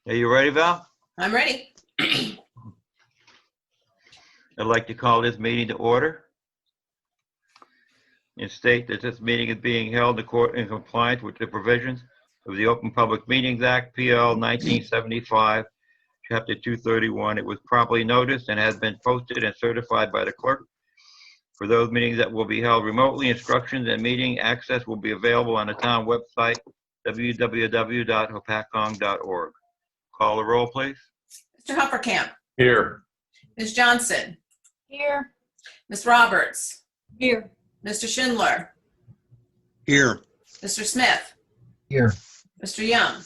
Are you ready, Val? I'm ready. I'd like to call this meeting to order and state that this meeting is being held in compliance with the provisions of the Open Public Meetings Act, PL 1975, Chapter 231. It was properly noticed and has been posted and certified by the clerk. For those meetings that will be held remotely, instructions and meeting access will be available on the town website, www.hopatcong.org. Call the roll, please. Mr. Hoppercamp. Here. Ms. Johnson. Here. Ms. Roberts. Here. Mr. Schindler. Here. Mr. Smith. Here. Mr. Young.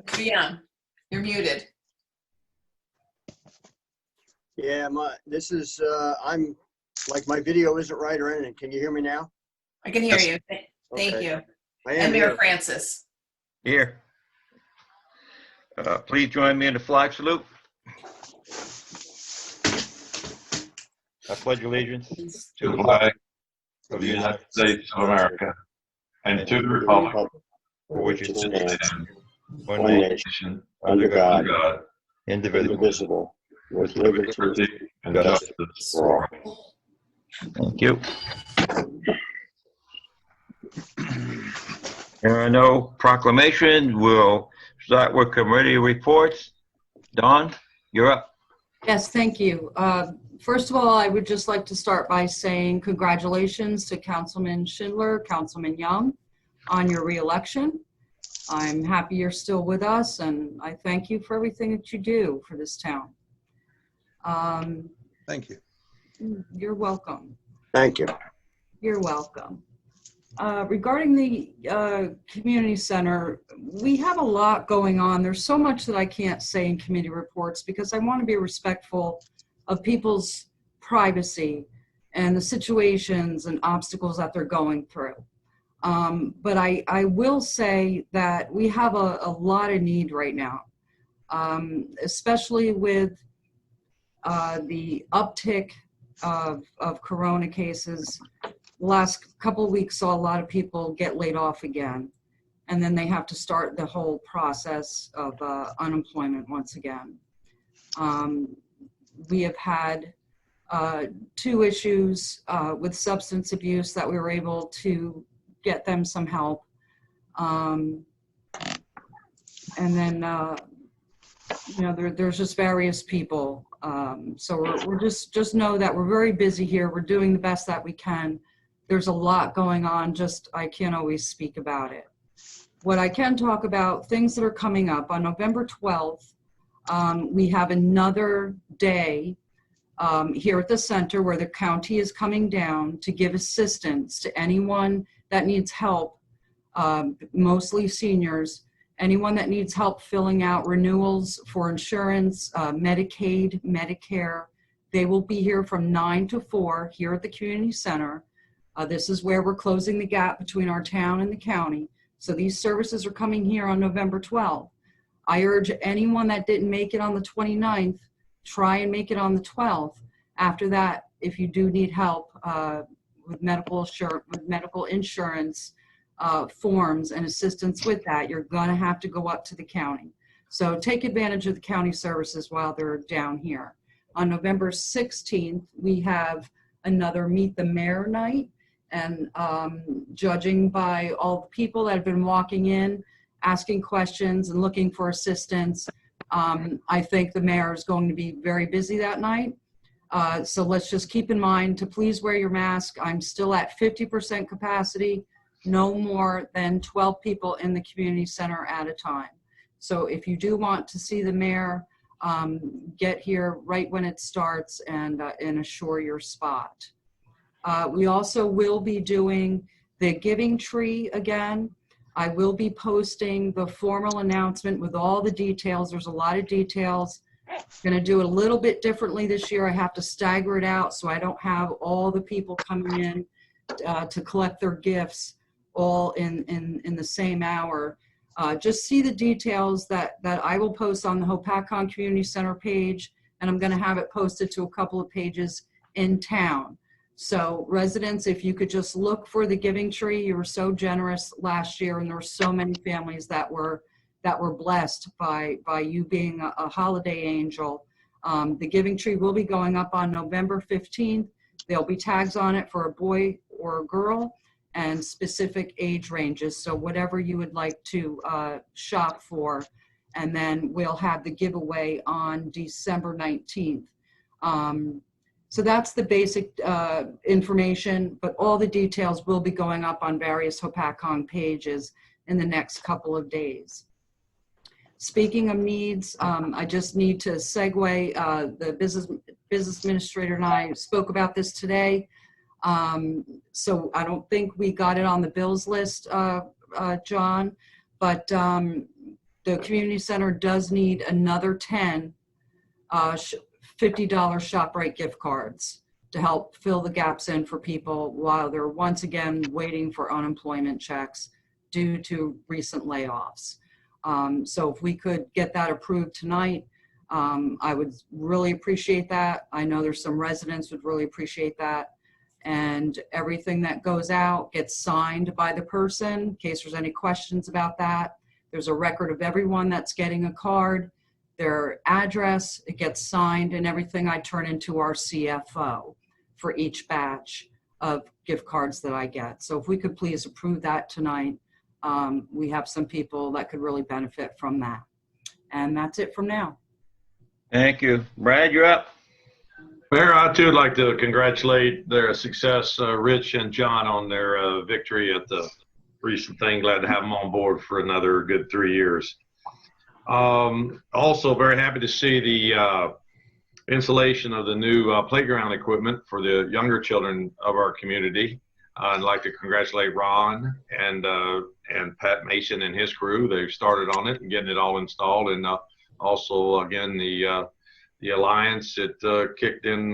Mr. Young, you're muted. Yeah, I'm like my video isn't right or anything. Can you hear me now? I can hear you. Thank Okay. you. I And am Mayor here. Francis. Here. Please join me in the flag salute. I pledge allegiance To the flag of the United States of America and to the republic for which it stands, one nation, under God, indivisible. indivisible, with liberty and justice for all. Thank you. There are no proclamations. We'll start with committee reports. Dawn, you're up. Yes, thank you. First of all, I would just like to start by saying congratulations to Councilman Schindler, Councilman Young on your reelection. I'm happy you're still with us, and I thank you for everything that you do for this town. Thank you. You're welcome. Thank you. You're welcome. Regarding the community center, we have a lot going on. There's so much that I can't say in committee reports because I want to be respectful of people's privacy and the situations and obstacles that they're going through. But I will say that we have a lot of need right now, especially with the uptick of corona cases. Last couple of weeks saw a lot of people get laid off again, and then they have to start the whole process of unemployment once again. We have had 2 issues with substance abuse that we were able to get them some help. And then, there's just various people. So we're just know that we're very busy here. We're doing the best that we can. There's a lot going on, I can't always speak about it. What I can talk about, things that are coming up. On November 12th, we have another day here at the center where the county is coming down to give assistance to anyone that needs help, mostly seniors, anyone that needs help filling out renewals for insurance, Medicaid, Medicare. They will be here from 9 to 4 here at the community center. This is where we're closing the gap between our town and the county. So these services are coming here on November 12th. I urge anyone that didn't make it on the 29th, try and make it on the 12th. After that, if you do need help with medical insurance forms and assistance with that, you're gonna have to go up to the county. So take advantage of the county services while they're down here. On November 16th, we have another Meet the Mayor night. And judging by all the people that have been walking in, asking questions and looking for assistance, I think the mayor is going to be very busy that night. So let's just keep in mind to please wear your mask. I'm still at 50% capacity, no more than 12 people in the community center at a time. So if you do want to see the mayor, get here right when it starts and assure your spot. We also will be doing the giving tree again. I will be posting the formal announcement with all the details. There's a lot of details. Going to do it a little bit differently this year. I have to stagger it out so I don't have all the people coming in to collect their gifts all in the same hour. Just see the details that I will post on the Hopatcong Community Center page, and I'm going to have it posted to a couple of pages in town. So residents, if you could just look for the giving tree, you were so generous last year, and there were so many families that were blessed by you being a holiday angel. The giving tree will be going up on November 15th. There'll be tags on it for a boy or a girl and specific age ranges. So whatever you would like to shop for. And then we'll have the giveaway on December 19th. So that's the basic information, but all the details will be going up on various Hopatcong pages in the next couple of days. Speaking of needs, I just need to segue. The business administrator and I spoke about this today. So I don't think we got it on the bills list, John, but the community center does need another 10 $50 ShopRite gift cards to help fill the gaps in for people while they're once again waiting for unemployment checks due to recent layoffs. So if we could get that approved tonight, I would really appreciate that. I know there's some residents would really appreciate that. And everything that goes out gets signed by the person in case there's any questions about that. There's a record of everyone that's getting a card, their address, it gets signed, and everything I turn into our CFO for each batch of gift cards that I get. So if we could please approve that tonight, we have some people that could really benefit from that. And that's it from now. Thank you. Brad, you're up. Mayor, I too would like to congratulate their success, Rich and John, on their victory at the recent thing. Glad to have them on board for another good 3 years. Also very happy to see the installation of the new playground equipment for the younger children of our community. I'd like to congratulate Ron and Pat Mason and his crew. They've started on it and getting it all installed. And also, again, the Alliance, it kicked in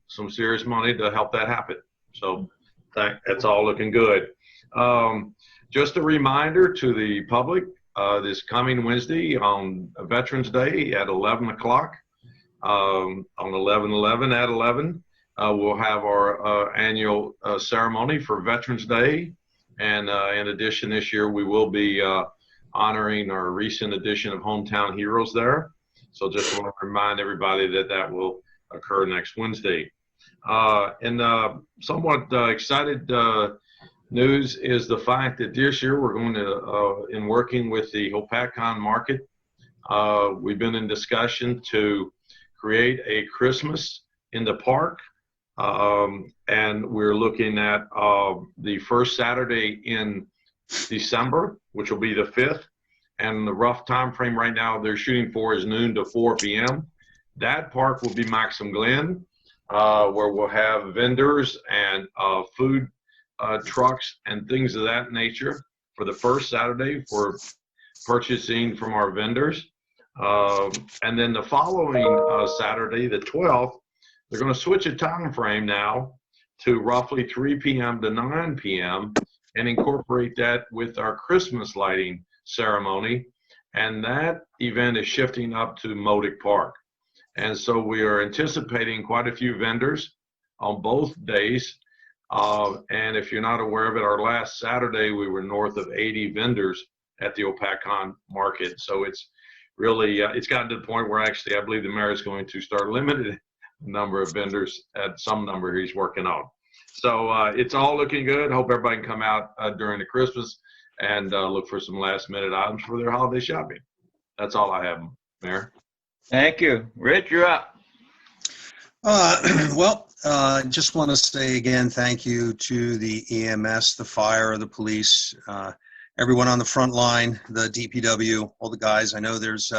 some serious money to help that happen. So that's all looking good. Just a reminder to the public, this coming Wednesday on Veterans Day at 11 o'clock, on 11/11 at 11, we'll have our annual ceremony for Veterans Day. And in addition, this year we will be honoring our recent edition of Hometown Heroes there. So just want to remind everybody that that will occur next Wednesday. And somewhat excited news is the fact that this year we're going to, in working with the Hopatcong market, we've been in discussion to create a Christmas in the park. And we're looking at the first Saturday in December, which will be the 5th. And the rough time frame right now they're shooting for is noon to 4 p.m. That park will be Maxim Glen, where we'll have vendors and food trucks and things of that nature for the first Saturday for purchasing from our vendors. And then the following Saturday, the 12th, they're going to switch a time frame now to roughly 3 p.m. to 9 p.m. and incorporate that with our Christmas lighting ceremony. And that event is shifting up to Modic Park. And so we are anticipating quite a few vendors on both days. And if you're not aware of it, our last Saturday, we were north of 80 vendors at the Hopatcong market. So it's really, it's gotten to the point where actually I believe the mayor is going to start limited number of vendors at some number he's working on. So it's all looking good. Hope everybody can come out during the Christmas and look for some last minute items for their holiday shopping. That's all I have, Mayor. Thank you. Rich, you're up. Just want to say again, thank you to the EMS, the fire, the police, everyone on the front line, the DPW, all the guys. I know there's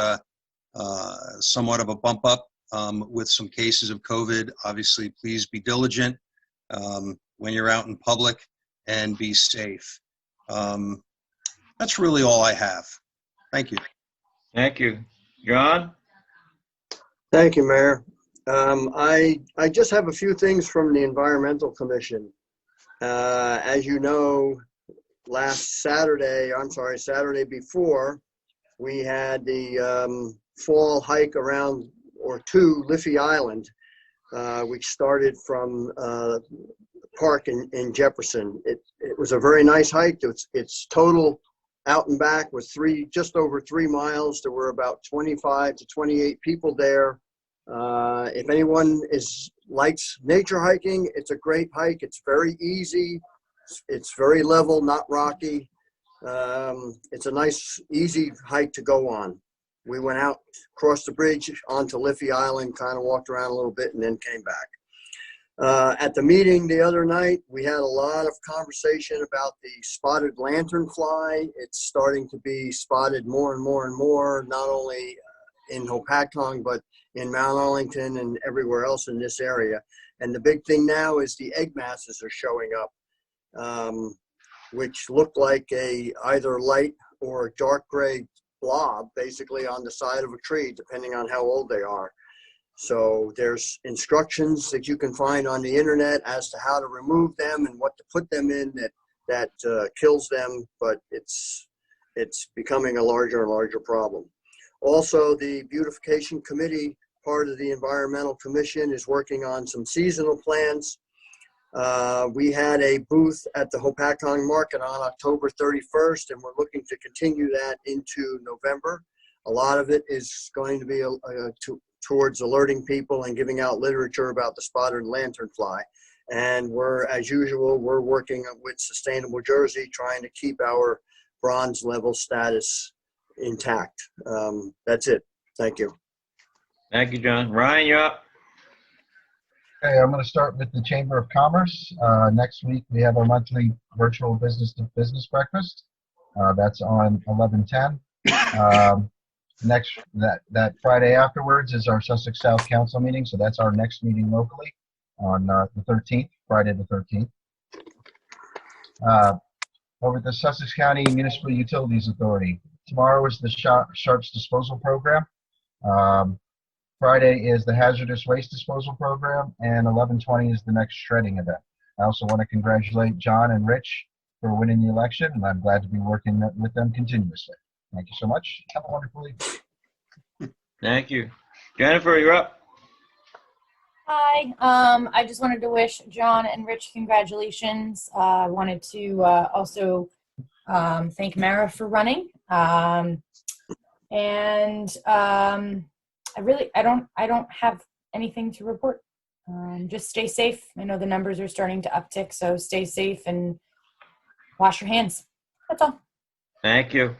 somewhat of a bump up with some cases of COVID. Obviously, please be diligent when you're out in public and be safe. That's really all I have. Thank you. Thank you. John? Thank you, Mayor. I just have a few things from the Environmental Commission. As you know, Saturday before, we had the fall hike around or to Liffey Island. We started from park in Jefferson. It was a very nice hike. It's total out and back was just over 3 miles. There were about 25 to 28 people there. If anyone likes nature hiking, it's a great hike. It's very easy. It's very level, not rocky. It's a nice, easy hike to go on. We went out, crossed the bridge onto Liffey Island, kind of walked around a little bit, and then came back. At the meeting the other night, we had a lot of conversation about the spotted lanternfly. It's starting to be spotted more and more and more, not only in Hopatcong, but in Mount Arlington and everywhere else in this area. And the big thing now is the egg masses are showing up, which look like either light or dark gray blob, basically on the side of a tree, depending on how old they are. So there's instructions that you can find on the internet as to how to remove them and what to put them in that kills them, but it's becoming a larger and larger problem. Also, the beautification committee, part of the environmental commission, is working on some seasonal plants. We had a booth at the Hopatcong Market on October 31st, and we're looking to continue that into November. A lot of it is going to be towards alerting people and giving out literature about the spotted lanternfly. And as usual, we're working with Sustainable Jersey, trying to keep our bronze level status intact. That's it. Thank you. Thank you, John. Ryan, you're up. Okay, I'm going to start with the Chamber of Commerce. Next week, we have our monthly virtual business-to-business breakfast. That's on 11/10. That Friday afterwards is our Sussex South Council meeting, so that's our next meeting locally on the 13th, Friday the 13th. Over at the Sussex County Municipal Utilities Authority, tomorrow is the Sharps Disposal Program. Friday is the Hazardous Waste Disposal Program, and 11/20 is the next shredding event. I also want to congratulate John and Rich for winning the election, and I'm glad to be working with them continuously. Thank you so much. Have a wonderful evening. Thank you. Jennifer, you're up. Hi. I just wanted to wish John and Rich congratulations. I wanted to also thank Mara for running. I don't have anything to report. Just stay safe. I know the numbers are starting to uptick, so stay safe and wash your hands. That's all. Thank you.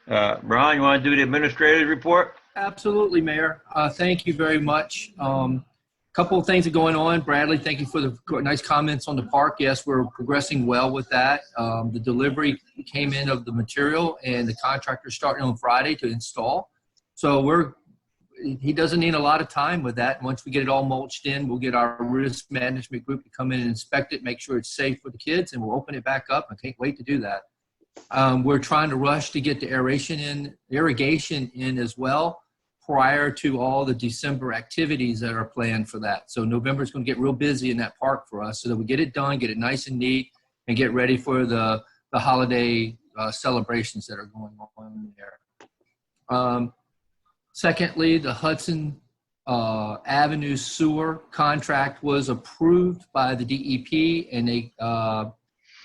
Ron, you want to do the administrative report? Absolutely, Mayor. Thank you very much. Couple of things are going on. Bradley, thank you for the nice comments on the park. Yes, we're progressing well with that. The delivery came in of the material, and the contractor's starting on Friday to install. So he doesn't need a lot of time with that. Once we get it all mulched in, we'll get our risk management group to come in and inspect it, make sure it's safe for the kids, and we'll open it back up. I can't wait to do that. We're trying to rush to get the irrigation in as well prior to all the December activities that are planned for that. So November is going to get real busy in that park for us so that we get it done, get it nice and neat, and get ready for the holiday celebrations that are going on there. Secondly, the Hudson Avenue Sewer contract was approved by the DEP, and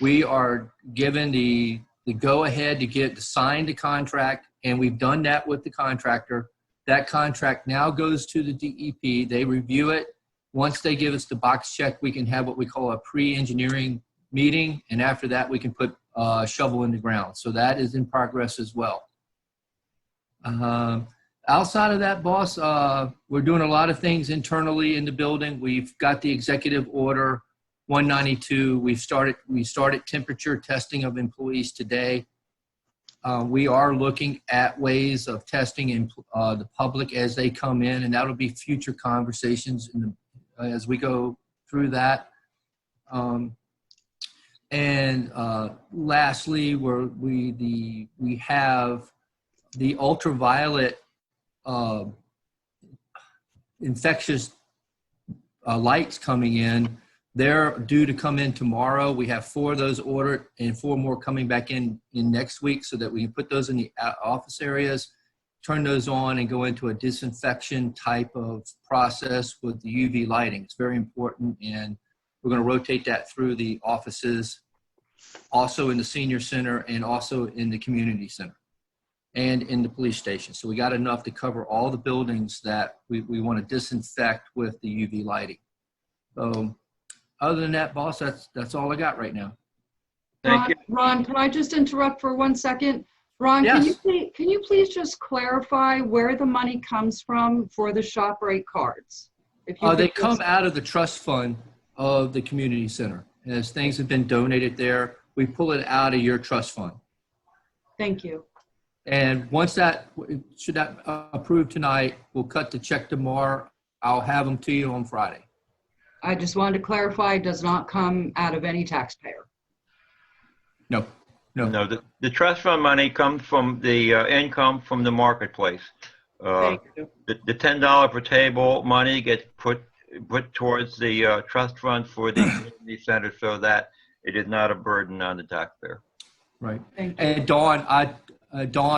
we are given the go-ahead to sign the contract, and we've done that with the contractor. That contract now goes to the DEP. They review it. Once they give us the box check, we can have what we call a pre-engineering meeting, and after that, we can put a shovel in the ground. So that is in progress as well. Outside of that, boss, we're doing a lot of things internally in the building. We've got the executive order 192. We started temperature testing of employees today. We are looking at ways of testing the public as they come in, and that'll be future conversations as we go through that. Lastly, we have the ultraviolet infectious lights coming in. They're due to come in tomorrow. We have 4 of those ordered and 4 more coming back in next week so that we can put those in the office areas, turn those on, and go into a disinfection type of process with the UV lighting. It's very important, and We're going to rotate that through the offices, also in the senior center and also in the community center and in the police station. So we got enough to cover all the buildings that we want to disinfect with the UV lighting. So other than that, boss, that's all I got right now. Thank you. Ron, can I just interrupt for 1 second? Ron, Yes. can you please just clarify where the money comes from for the ShopRite cards? If you They could come just- out of the trust fund of the community center. As things have been donated there, we pull it out of your trust fund. Thank you. And once that, should that approved tonight, we'll cut the check tomorrow. I'll have them to you on Friday. I just wanted to clarify, it does not come out of any taxpayer. No. No, the trust fund money comes from the income from the marketplace. Thank you. The $10 per table money gets put towards the trust fund for the community center so that it is not a burden on the taxpayer. Right. Thank you. And Dawn, I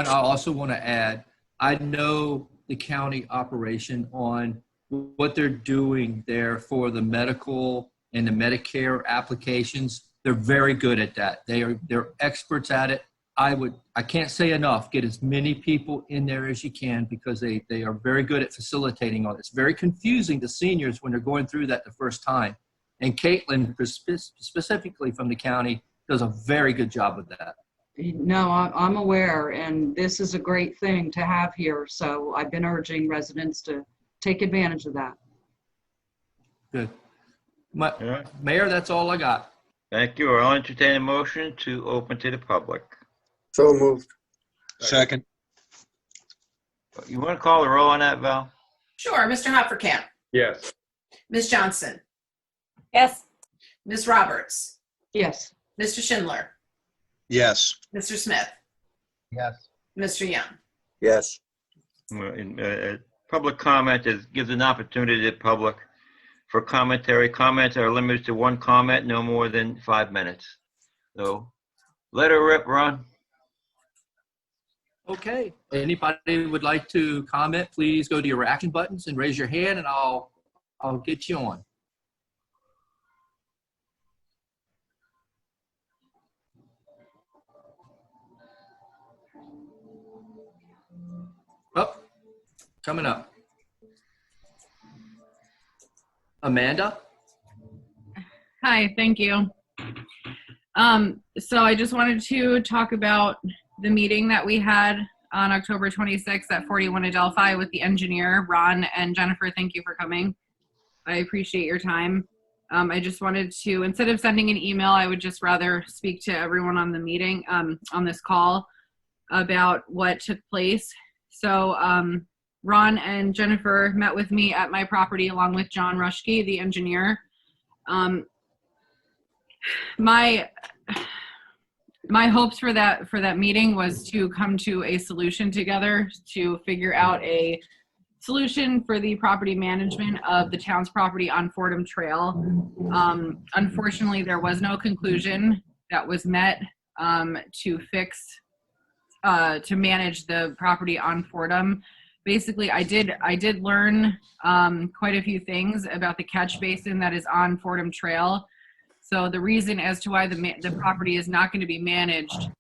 also want to add, I know the county operation on what they're doing there for the medical and the Medicare applications. They're very good at that. They're experts at it. I can't say enough, get as many people in there as you can because they are very good at facilitating all this. It's very confusing to seniors when they're going through that the first time. And Caitlin, specifically from the county, does a very good job of that. No, I'm aware, and this is a great thing to have here. So I've been urging residents to take advantage of that. Good. All right. Mayor, that's all I got. Thank you. I'll entertain a motion to open to the public. So moved. Second. You want to call the roll on that, Val? Sure. Mr. Hoppercamp, Yes. Ms. Johnson, Yes. Ms. Roberts, Yes. Mr. Schindler, Yes. Mr. Smith, Yes. Mr. Young. Yes. Public comment gives an opportunity to the public for commentary. Comments are limited to one comment, no more than 5 minutes. So let her rip, Ron. Okay. Anybody would like to comment, please go to your action buttons and raise your hand and I'll get you on. Oh, coming up. Amanda? Hi, thank you. So I just wanted to talk about the meeting that we had on October 26th at 41 Adelphi with the engineer, Ron and Jennifer. Thank you for coming. I appreciate your time. I just wanted to, instead of sending an email, I would just rather speak to everyone on the meeting, on this call about what took place. So Ron and Jennifer met with me at my property along with John Rushke, the engineer. My hopes for that meeting was to come to a solution together to figure out a solution for the property management of the town's property on Fordham Trail. Unfortunately, there was no conclusion that was met to manage the property on Fordham. Basically, I did learn quite a few things about the catch basin that is on Fordham Trail. So the reason as to why the property is not going to be managed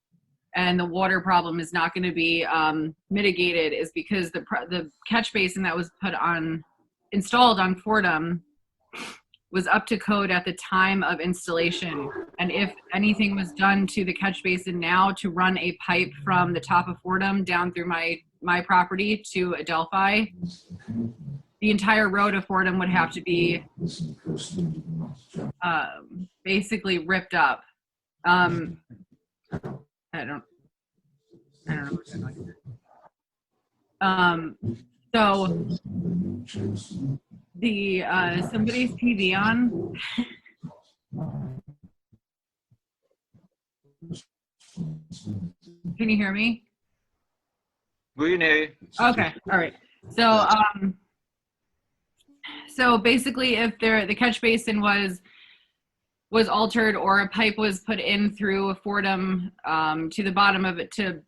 and the water problem is not going to be mitigated is because the catch basin that was installed on Fordham was up to code at the time of installation. And if anything was done to the catch basin now to run a pipe from the top of Fordham down through my property to Adelphi, the entire road of Fordham would have to be basically ripped up. I don't know what I'm talking about. So the somebody's TV on. Can you hear me? We can hear you. Okay, all right. So basically, if the catch basin was altered or a pipe was put in through Fordham to the bottom of it through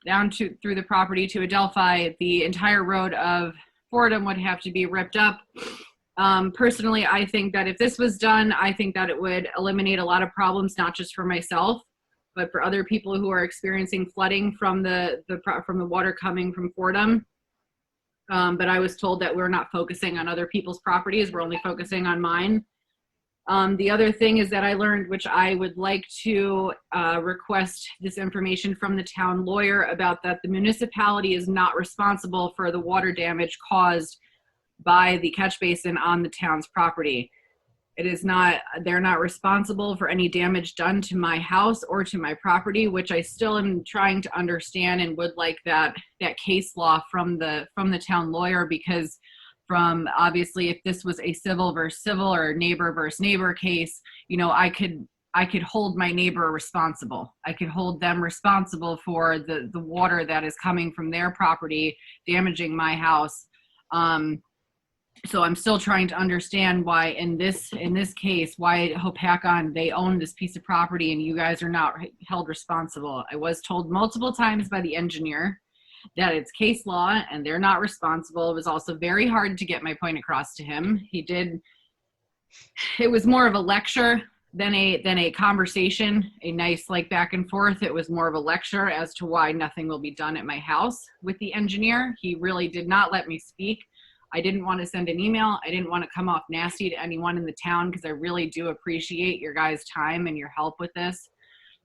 the property to Adelphi, the entire road of Fordham would have to be ripped up Personally, I think that if this was done, I think that it would eliminate a lot of problems, not just for myself, but for other people who are experiencing flooding from the water coming from Fordham. But I was told that we're not focusing on other people's properties. We're only focusing on mine. The other thing is that I learned, which I would like to request this information from the town lawyer about, that the municipality is not responsible for the water damage caused by the catch basin on the town's property. It is not, they're not responsible for any damage done to my house or to my property, which I still am trying to understand, and would like that case law from the town lawyer, because from, obviously, if this was a civil versus civil or neighbor versus neighbor case, you know, I could hold my neighbor responsible. I could hold them responsible for the water that is coming from their property damaging my house. So I'm still trying to understand why in this case, why Hopatcong, they own this piece of property and you guys are not held responsible. I was told multiple times by the engineer that it's case law and they're not responsible. It was also very hard to get my point across to him. It was more of a lecture than a conversation, a nice like back and forth. It was more of a lecture as to why nothing will be done at my house with the engineer. He really did not let me speak. I didn't want to send an email. I didn't want to come off nasty to anyone in the town, because I really do appreciate your guys' time and your help with this.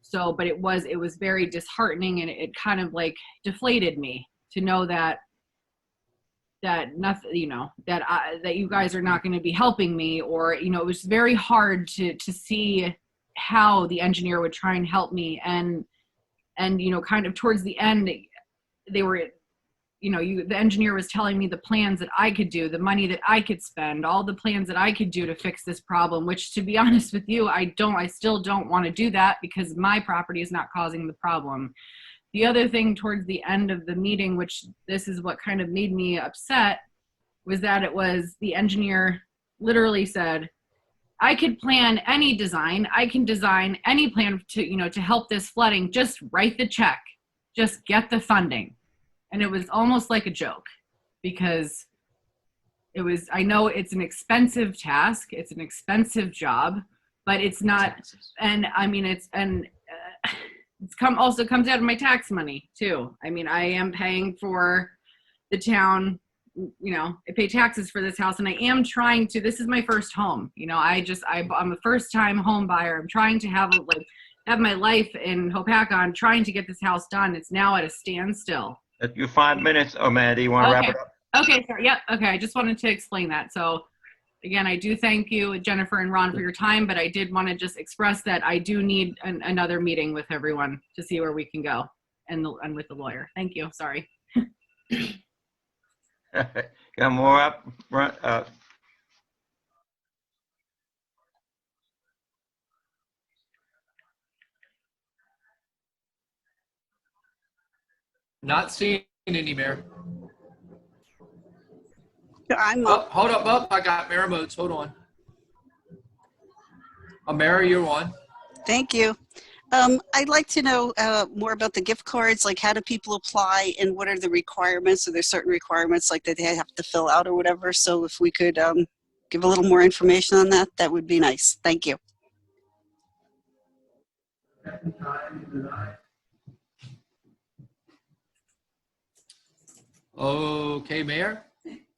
So, but it was very disheartening, and it kind of like deflated me to know that nothing, you know, that you guys are not going to be helping me, or, you know, it was very hard to see how the engineer would try and help me. And, you know, kind of towards the end, they were, you know, the engineer was telling me the plans that I could do, the money that I could spend, all the plans that I could do to fix this problem, which, to be honest with you, I still don't want to do that, because my property is not causing the problem. The other thing towards the end of the meeting, which this is what kind of made me upset, was that it was the engineer literally said, I could plan any design. I can design any plan to, you know, to help this flooding. Just write the check. Just get the funding. And it was almost like a joke, because it was, I know it's an expensive task. It's an expensive job, but it's not, and I mean, it's also comes out of my tax money too. I mean, I am paying for the town, you know, I pay taxes for this house, and I am trying to, this is my first home. You know, I'm a first time home buyer. I'm trying to have my life in Hopatcong, trying to get this house done. It's now at a standstill. That's your 5 minutes, Amanda. You want to wrap it up? Okay, sorry. Yep. Okay. I just wanted to explain that. So again, I do thank you, Jennifer and Ron, for your time, but I did want to just express that I do need another meeting with everyone to see where we can go, and with the lawyer. Thank you. Sorry. Got more up front? Not seeing any, Mayor. I'm Oh, hold up. I got Mayor modes. Hold on. Mayor, you're on. Thank you. I'd like to know more about the gift cards, like how do people apply and what are the requirements? Are there certain requirements like that they have to fill out or whatever? So if we could give a little more information on that, that would be nice. Thank you. Okay, Mayor.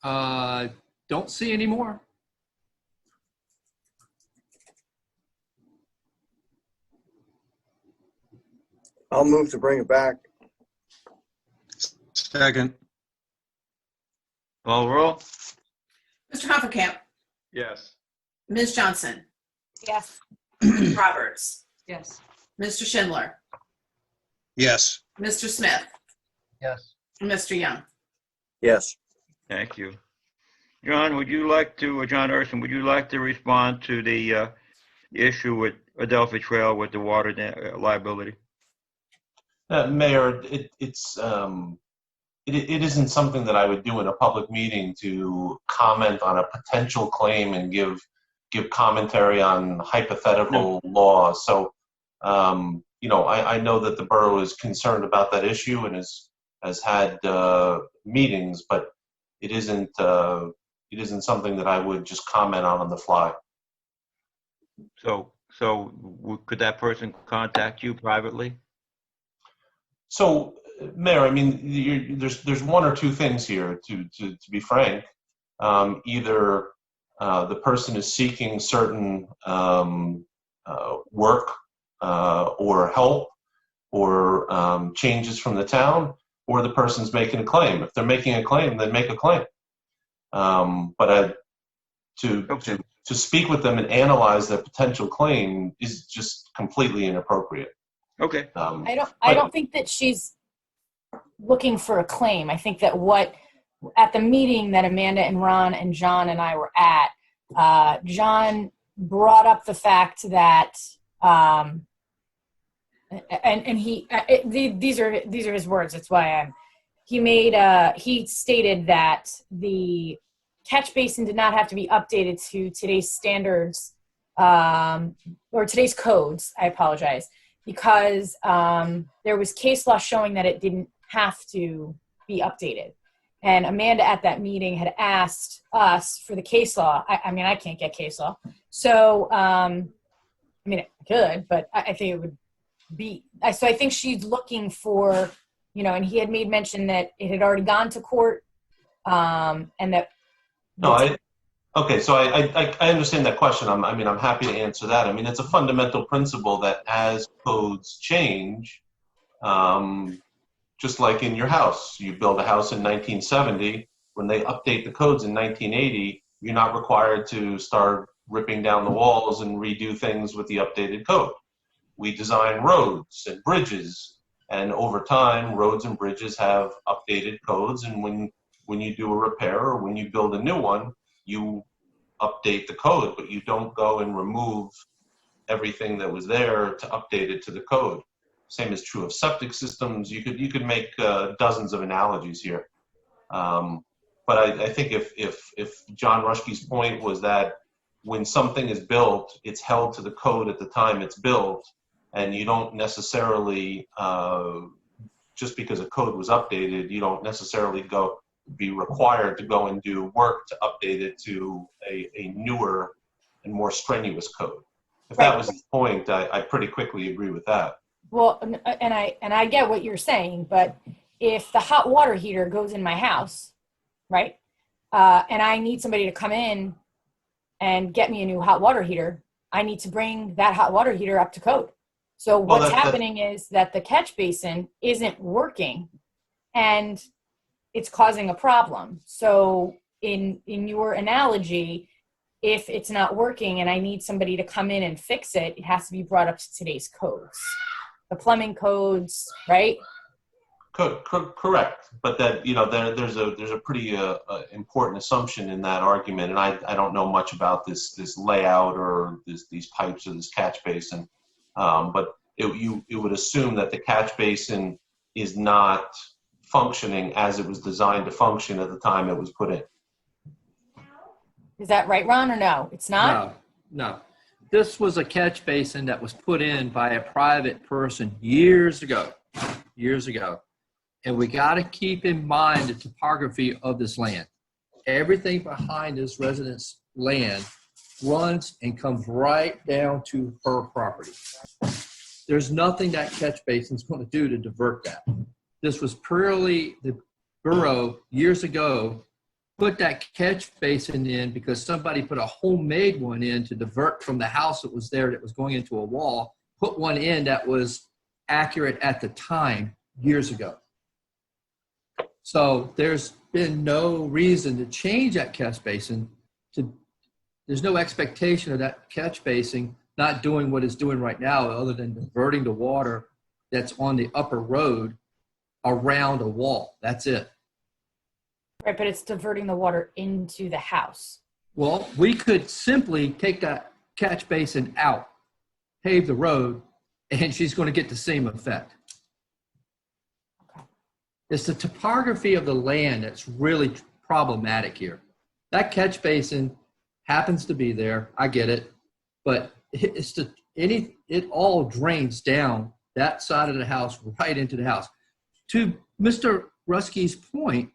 Don't see any more. I'll move to bring it back. Second. Call roll? Mr. Hoppercamp, Yes. Ms. Johnson, Yes. Ms. Roberts, Yes. Mr. Schindler, Yes. Mr. Smith, Yes. and Mr. Young. Yes. Thank you. John Urson, would you like to respond to the issue with Adelphi Trail with the water liability? Mayor, it isn't something that I would do in a public meeting to comment on a potential claim and give commentary on hypothetical law. So, you know, I know that the borough is concerned about that issue and has had meetings, but it isn't it isn't something that I would just comment on the fly. So could that person contact you privately? So, Mayor, I mean, there's one or two things here, to be frank. Either the person is seeking certain work or help or changes from the town, or the person's making a claim. If they're making a claim, then make a claim. But to speak with them and analyze their potential claim is just completely inappropriate. Okay. I don't think that she's looking for a claim. I think that at the meeting that Amanda and Ron and John and I were at, John brought up the fact that, these are his words. That's why he stated that the catch basin did not have to be updated to today's standards, or today's codes. I apologize, because there was case law showing that it didn't have to be updated. And Amanda at that meeting had asked us for the case law. I mean, I can't get case law. So, I mean, it could, but I think it would be, so I think she's looking for, and he had made mention that it had already gone to court, and that. No, okay, so I understand that question. I'm happy to answer that. I mean, it's a fundamental principle that as codes change, just like in your house, you build a house in 1970, when they update the codes in 1980, you're not required to start ripping down the walls and redo things with the updated code. We design roads and bridges, and over time, roads and bridges have updated codes, and when you do a repair or when you build a new one, you update the code, but you don't go and remove everything that was there to update it to the code. Same is true of septic systems. You could make dozens of analogies here. But I think if John Rushke's point was that when something is built, it's held to the code at the time it's built, and you don't necessarily, just because a code was updated, you don't necessarily be required to go and do work to update it to a newer and more strenuous code. If that was the point, I pretty quickly agree with that. Well, and I get what you're saying, but if the hot water heater goes in my house, right, and I need somebody to come in and get me a new hot water heater, I need to bring that hot water heater up to code. So what's happening is that the catch basin isn't working, and it's causing a problem. So in your analogy, if it's not working and I need somebody to come in and fix it, it has to be brought up to today's codes, the plumbing codes, right? Correct, but that there's a pretty important assumption in that argument, and I don't know much about this layout or these pipes or this catch basin, but it would assume that the catch basin is not functioning as it was designed to function at the time it was put in. Is that right, Ron, or no? It's not? No. This was a catch basin that was put in by a private person years ago. And we got to keep in mind the topography of this land. Everything behind this resident's land runs and comes right down to her property. There's nothing that catch basin's going to do to divert that. This was purely the borough years ago put that catch basin in because somebody put a homemade one in to divert from the house that was there that was going into a wall, put one in that was accurate at the time years ago. So there's been no reason to change that catch basin. There's no expectation of that catch basin not doing what it's doing right now other than diverting the water that's on the upper road around a wall. That's it. Right, but it's diverting the water into the house. Well, we could simply take that catch basin out, pave the road, and she's going to get the same effect. Okay. It's the topography of the land that's really problematic here. That catch basin happens to be there. I get it. But it all drains down that side of the house right into the house. To Mr. Ruskey's point,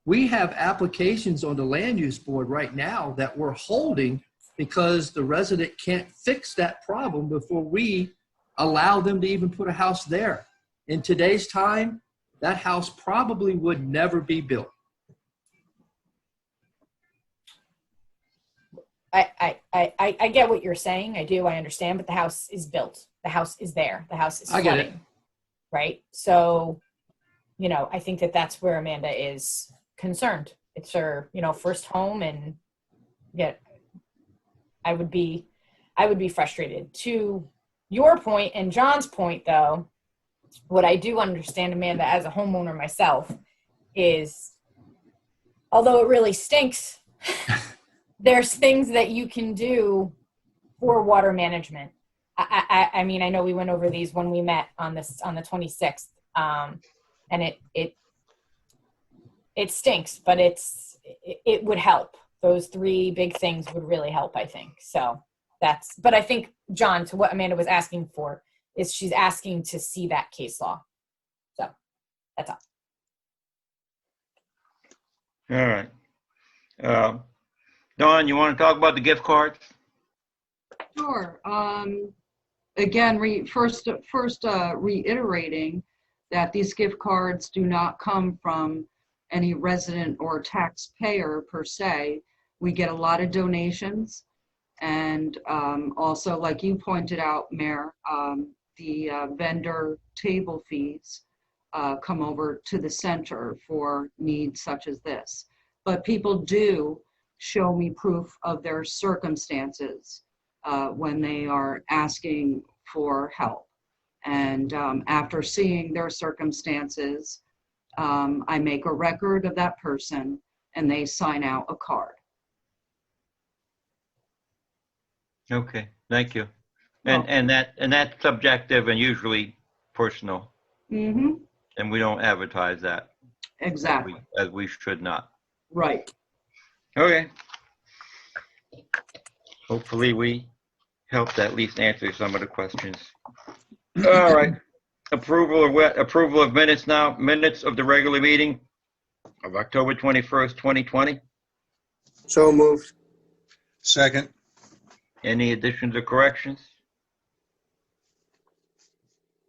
We have applications on the land use board right now that we're holding because the resident can't fix that problem before we allow them to even put a house there. In today's time, that house probably would never be built. I get what you're saying. I do. I understand. But the house is built. The house is there. The house is I get it. flooding. Right. So, you know, I think that that's where Amanda is concerned. It's her, you know, first home, and yet I would be frustrated. To your point and John's point, though, what I do understand, Amanda, as a homeowner myself, is although it really stinks, there's things that you can do for water management. I mean, I know we went over these when we met on the 26th, and it stinks, but it would help. Those three big things would really help, I think. So but I think, John, to what Amanda was asking for, is she's asking to see that case law. So that's all. All right. Dawn, you want to talk about the gift cards? Sure. Again, first reiterating that these gift cards do not come from any resident or taxpayer per se. We get a lot of donations, and also, like you pointed out, Mayor, the vendor table fees come over to the center for needs such as this. But people do show me proof of their circumstances when they are asking for help. And after seeing their circumstances, I make a record of that person and they sign out a card. Okay, thank you. And that's subjective and usually personal, Mm-hmm. and we don't advertise that. Exactly. As we should not. Right. Okay. Hopefully we helped at least answer some of the questions. All right. Approval of minutes now. Minutes of the regular meeting of October 21st, 2020. So moved. Second. Any additions or corrections?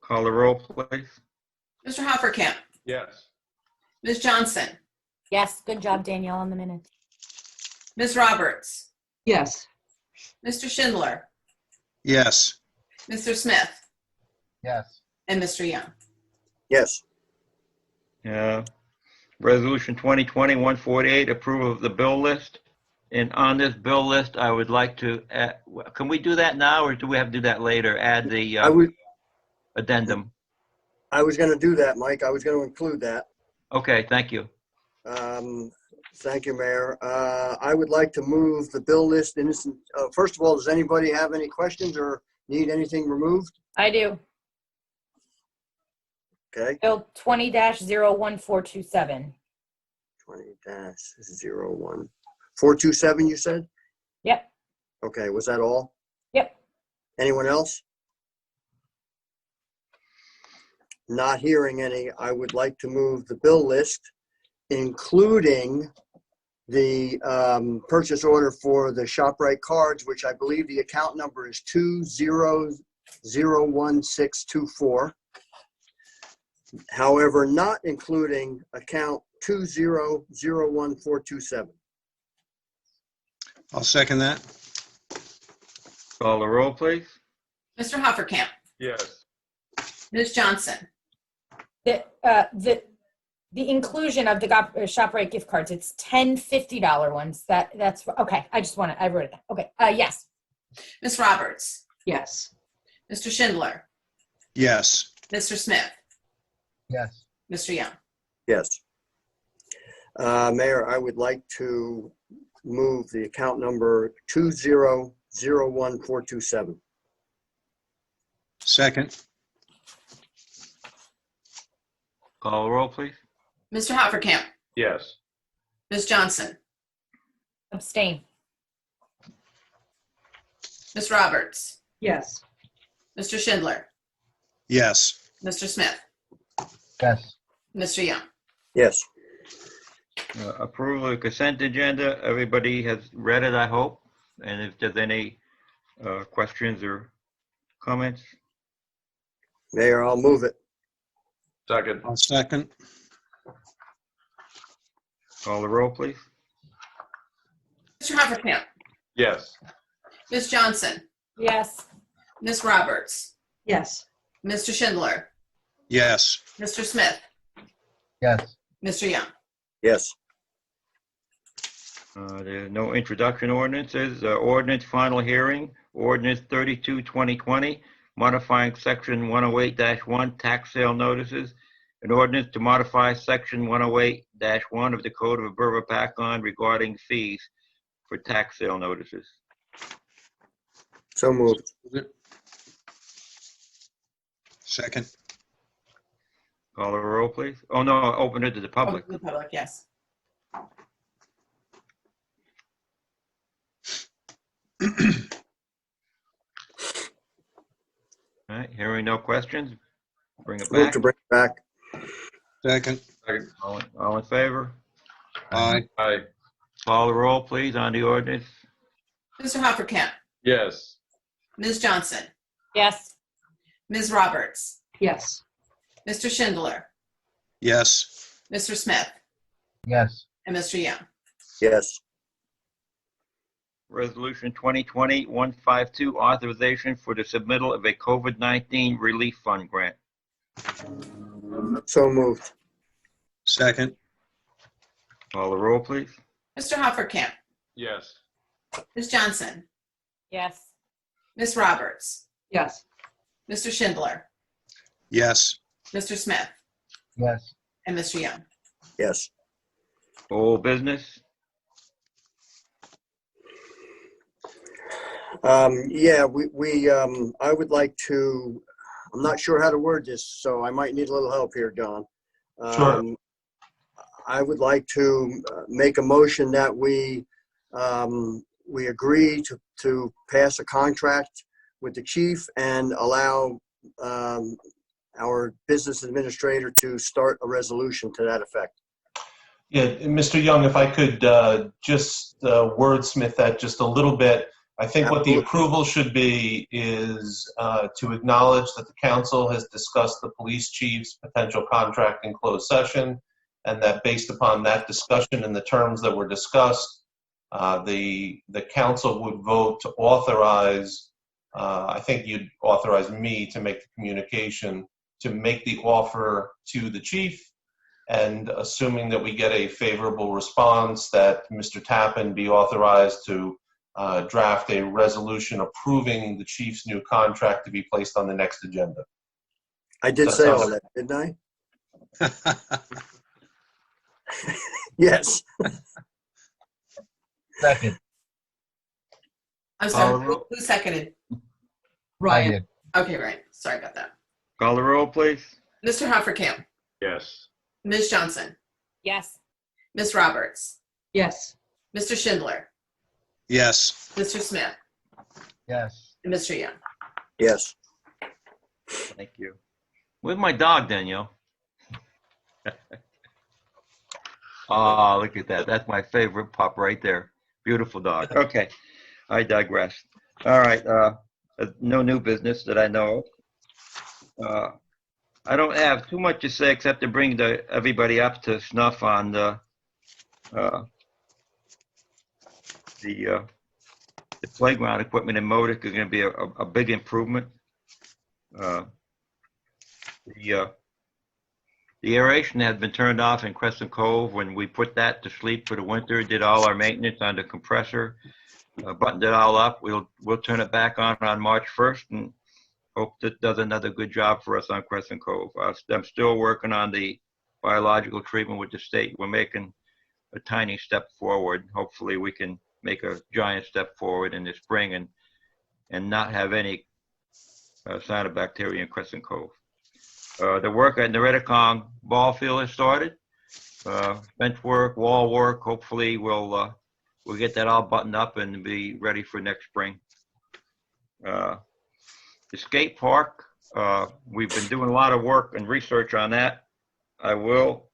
Call the roll, please. Mr. Hoppercamp, Yes. Ms. Johnson, Yes, good job, Danielle, on the minutes. Ms. Roberts, Yes. Mr. Schindler, Yes. Mr. Smith, Yes. and Mr. Young. Yes. Resolution 2020-148, approval of the bill list. And on this bill list, I would like to, can we do that now, or do we have to do that later? Add the addendum. I was going to do that, Mike. I was going to include that. Okay, thank you. Thank you, Mayor. I would like to move the bill list. First of all, does anybody have any questions or need anything removed? I do. Okay. Bill 20-01427. 20-01427, you said? Yep. Okay, was that all? Yep. Anyone else? Not hearing any, I would like to move the bill list, including the purchase order for the ShopRite cards, which I believe the account number is 2001624. However, not including account 2001427. I'll second that. Call the roll, please. Mr. Hoppercamp, Yes. Ms. Johnson, The inclusion of the ShopRite gift cards, it's 10 $50 ones. That's okay. I wrote it down. Okay. Yes. Ms. Roberts, Yes. Mr. Schindler, Yes. Mr. Smith, Yes. Mr. Young. Yes. Mayor, I would like to move the account number 2001427. Second. Call the roll, please. Mr. Hoppercamp, Yes. Ms. Johnson, Abstain. Ms. Roberts, Yes. Mr. Schindler, Yes. Mr. Smith, Yes. Mr. Young. Yes. Approval of the consent agenda. Everybody has read it, I hope. And if there's any questions or comments, Mayor, I'll move it. Second. I'll second. call the roll, please. Mr. Hoppercamp, Yes. Ms. Johnson, Yes. Ms. Roberts, Yes. Mr. Schindler, Yes. Mr. Smith, Yes. Mr. Young. Yes. There are no introduction ordinances. Ordinance final hearing, ordinance 32-2020, modifying section 108-1 tax sale notices. An ordinance to modify section 108-1 of the Code of the Borough of Hopatcong regarding fees for tax sale notices. So moved. Second. Call the roll, please. Oh, no, open it to the public. Open to the public, yes. All right, hearing no questions, bring it Move back. to bring it back. Second. Second. All in favor? Aye. Aye. Call the roll, please, on the ordinance. Mr. Hoppercamp, Yes. Ms. Johnson, Yes. Ms. Roberts, Yes. Mr. Schindler, Yes. Mr. Smith, Yes. and Mr. Young. Yes. Resolution 2020-152, authorization for the submittal of a COVID-19 relief fund grant. So moved. Second. Call the roll, please. Mr. Hoppercamp, Yes. Ms. Johnson, Yes. Ms. Roberts, Yes. Mr. Schindler, Yes. Mr. Smith, Yes. and Mr. Young. Yes. Old business. Yeah, I would like to, I'm not sure how to word this, so I might need a little help here, John. Sure. I would like to make a motion that we agree to pass a contract with the chief and allow our business administrator to start a resolution to that effect. Yeah, Mr. Young, if I could just wordsmith that just a little bit. I think what the Absolutely. approval should be is to acknowledge that the council has discussed the police chief's potential contract in closed session, and that based upon that discussion and the terms that were discussed, the council would vote to authorize, I think you'd authorize me to make the communication, to make the offer to the chief, and assuming that we get a favorable response, that Mr. Tappan be authorized to draft a resolution approving the chief's new contract to be placed on the next agenda. I did That say all sounds- that, didn't I? Yes. Second. I'm Call sorry, the roll. who seconded? I Ryan. did. Okay, right. Sorry about that. Call the roll, please. Mr. Hoppercamp, Yes. Ms. Johnson, Yes. Ms. Roberts, Yes. Mr. Schindler, Yes. Mr. Smith, Yes. and Mr. Young. Yes. Thank you. Where's my dog, Danielle? Oh, look at that. That's my favorite pup right there. Beautiful dog. Okay, I digress. All right, no new business that I know of. I don't have too much to say except to bring everybody up to snuff on the playground equipment in Modic is going to be a big improvement. The aeration has been turned off in Crescent Cove. When we put that to sleep for the winter, did all our maintenance on the compressor, buttoned it all up. We'll turn it back on March 1st and hope that does another good job for us on Crescent Cove. I'm still working on the biological treatment with the state. We're making a tiny step forward. Hopefully we can make a giant step forward in the spring and not have any cyanobacteria in Crescent Cove. The work at Neretikong ball field has started. Bench work, wall work. Hopefully we'll get that all buttoned up and be ready for next spring. The skate park, we've been doing a lot of work and research on that. I will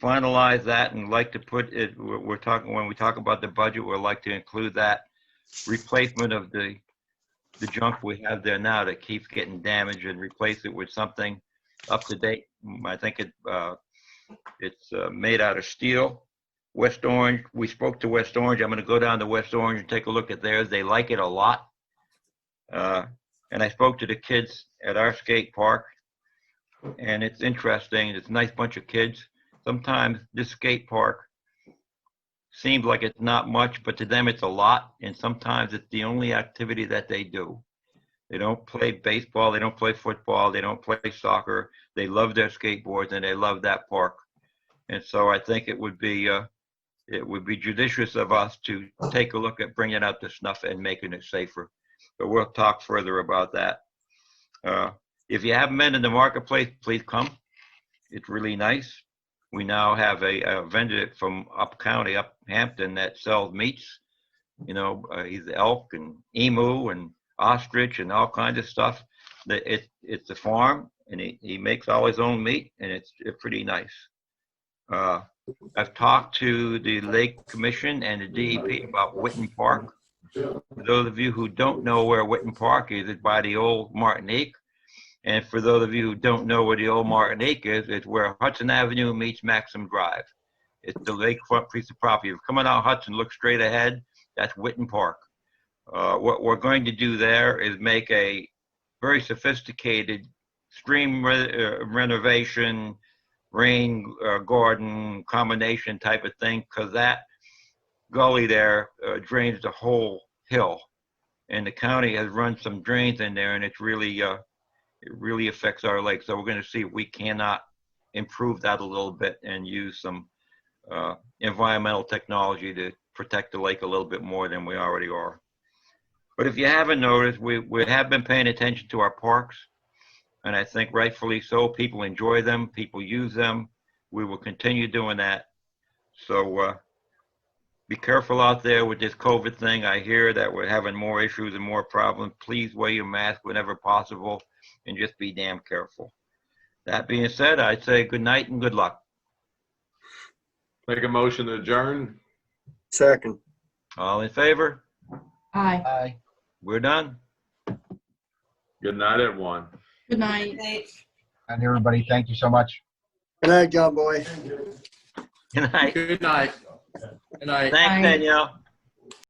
finalize that and like to put it, we're talking, when we talk about the budget, we'd like to include that replacement of the junk we have there now that keeps getting damaged and replace it with something up to date. I think it's made out of steel. West Orange, we spoke to West Orange. I'm going to go down to West Orange and take a look at theirs. They like it a lot. And I spoke to the kids at our skate park, and it's interesting. It's a nice bunch of kids. Sometimes this skate park seems like it's not much, but to them it's a lot. And sometimes it's the only activity that they do. They don't play baseball. They don't play football. They don't play soccer. They love their skateboards and they love that park. And so I think it would be judicious of us to take a look at bringing out the snuff and making it safer. But we'll talk further about that. If you haven't been in the marketplace, please come. It's really nice. We now have a vendor from up county, up Hampton, that sells meats. You know, he's elk and emu and ostrich and all kinds of stuff. It's a farm, and he makes all his own meat, and it's pretty nice. I've talked to the Lake Commission and the DEP about Witten Park. For those of you who don't know where Witten Park is, it's by the old Martinique. And for those of you who don't know where the old Martinique is, it's where Hudson Avenue meets Maxim Drive. It's the lakefront piece of property. If you're coming out Hudson, look straight ahead, that's Witten Park. What we're going to do there is make a very sophisticated stream renovation, rain garden combination type of thing, because that gully there drains the whole hill. And the county has run some drains in there, and it's really, it really affects our lake. So we're going to see if we cannot improve that a little bit and use some environmental technology to protect the lake a little bit more than we already are. But if you haven't noticed, we have been paying attention to our parks, and I think rightfully so. People enjoy them, people use them. We will continue doing that. So be careful out there with this COVID thing. I hear that we're having more issues and more problems. Please wear your mask whenever possible and just be damn careful. That being said, I'd say good night and good luck. Make a motion to adjourn. Second. All in favor? Aye. Aye. We're done. Good night, everyone. Good night. And everybody, thank you so much. Good night, John Boy. Good night. Good night. Good night. Thanks, Bye. Danielle.